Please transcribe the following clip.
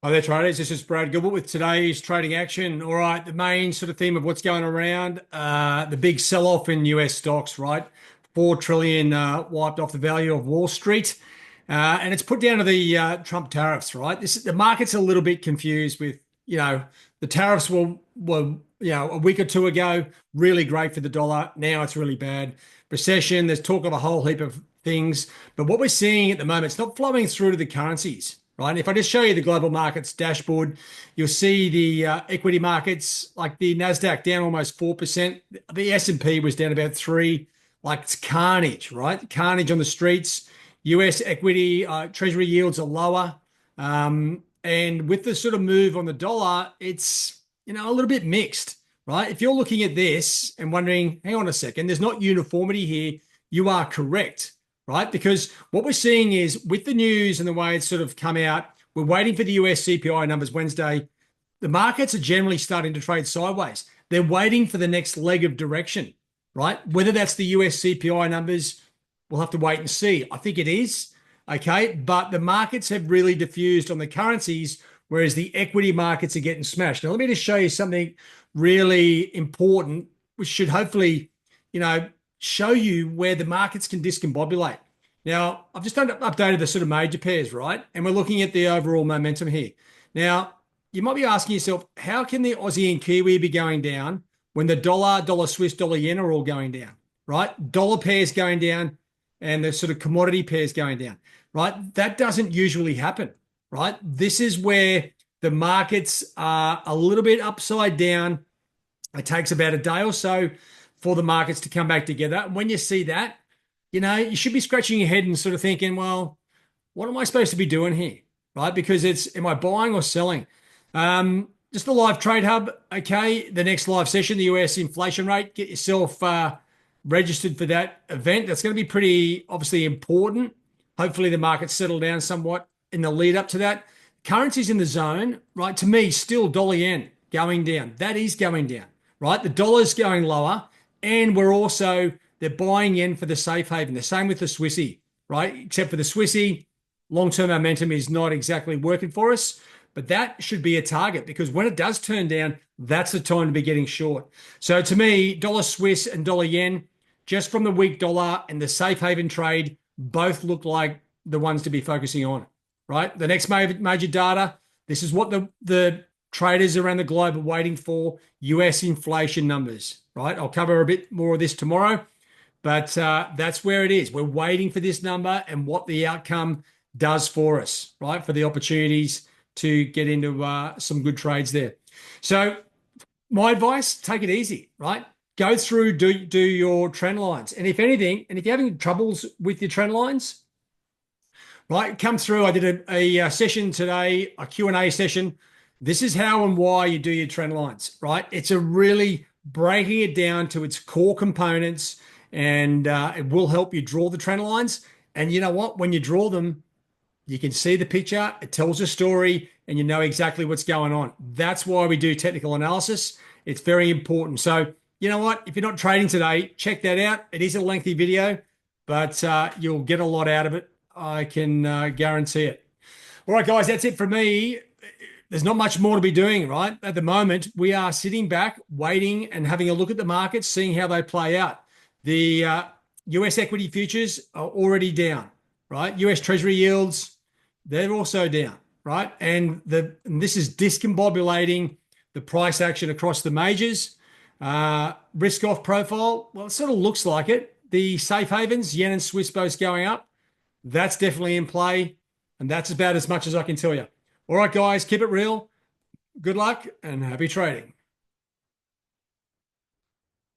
Hi there, traders. This is Brad Gilbert with today's trading action. All right, the main sort of theme of what's going around, the big sell-off in US stocks, right? 4 trillion wiped off the value of Wall Street. And it's put down to the Trump tariffs, right? The market's a little bit confused with, the tariffs were a week or two ago, really great for the dollar. Now it's really bad. Recession, there's talk of a whole heap of things. But what we're seeing at the moment, it's not flowing through to the currencies. Right. If I just show you the global markets dashboard, you'll see the equity markets, like the Nasdaq down almost 4%. The S&P was down about 3. Like, it's carnage, right? Carnage on the streets. US equity treasury yields are lower. And with the sort of move on the dollar, it's, a little bit mixed, right? If you're looking at this and wondering, hang on a second, there's not uniformity here, you are correct, right? Because what we're seeing is, with the news and the way it's sort of come out, we're waiting for the US CPI numbers Wednesday. The markets are generally starting to trade sideways. They're waiting for the next leg of direction, right? Whether that's the US CPI numbers, we'll have to wait and see. I think it is, okay? But the markets have really diffused on the currencies, whereas the equity markets are getting smashed. Now, let me just show you something really important, which should hopefully, show you where the markets can discombobulate. Now, I've just updated the sort of major pairs, right? And we're looking at the overall momentum here. Now, you might be asking yourself, how can the Aussie and Kiwi be going down when the dollar Swiss, dollar yen are all going down, right? Dollar pairs going down and the sort of commodity pairs going down, right? That doesn't usually happen, right? This is where the markets are a little bit upside down. It takes about a day or so for the markets to come back together. And when you see that, you should be scratching your head and sort of thinking, well, what am I supposed to be doing here? Right? Because am I buying or selling? Just the live trade hub. Okay. The next live session, the US inflation rate, get yourself registered for that event. That's going to be pretty obviously important. Hopefully the markets settle down somewhat in the lead up to that. Currencies in the zone, right? To me, still dollar yen going down. That is going down, right? The dollar's going lower. And they're buying yen for the safe haven. The same with the Swissy, right? Except for the Swissy, long-term momentum is not exactly working for us, but that should be a target, because when it does turn down, that's the time to be getting short. So to me, dollar Swiss and dollar yen, just from the weak dollar and the safe haven trade, both look like the ones to be focusing on, right? The next major data, this is what the traders around the globe are waiting for: US inflation numbers, right? I'll cover a bit more of this tomorrow, but that's where it is. We're waiting for this number and what the outcome does for us, right? For the opportunities to get into some good trades there. So my advice, take it easy, right? Go through, do your trend lines. And if anything, and if you're having troubles with your trend lines, right, come through. I did a session today, a Q&A session. This is how and why you do your trend lines, right? It's a really breaking it down to its core components, and it will help you draw the trend lines. And you know what? When you draw them, you can see the picture, it tells a story, and you know exactly what's going on. That's why we do technical analysis. It's very important. So, you know what? If you're not trading today, check that out. It is a lengthy video, but you'll get a lot out of it. I can guarantee it. All right, guys, that's it for me. There's not much more to be doing, right? At the moment, we are sitting back, waiting and having a look at the markets, seeing how they play out. The US equity futures are already down, right? US Treasury yields, they're also down, right? And this is discombobulating the price action across the majors. Risk off profile, well, it sort of looks like it. The safe havens, yen and Swiss both going up. That's definitely in play. And that's about as much as I can tell you. All right, guys, keep it real. Good luck and happy trading.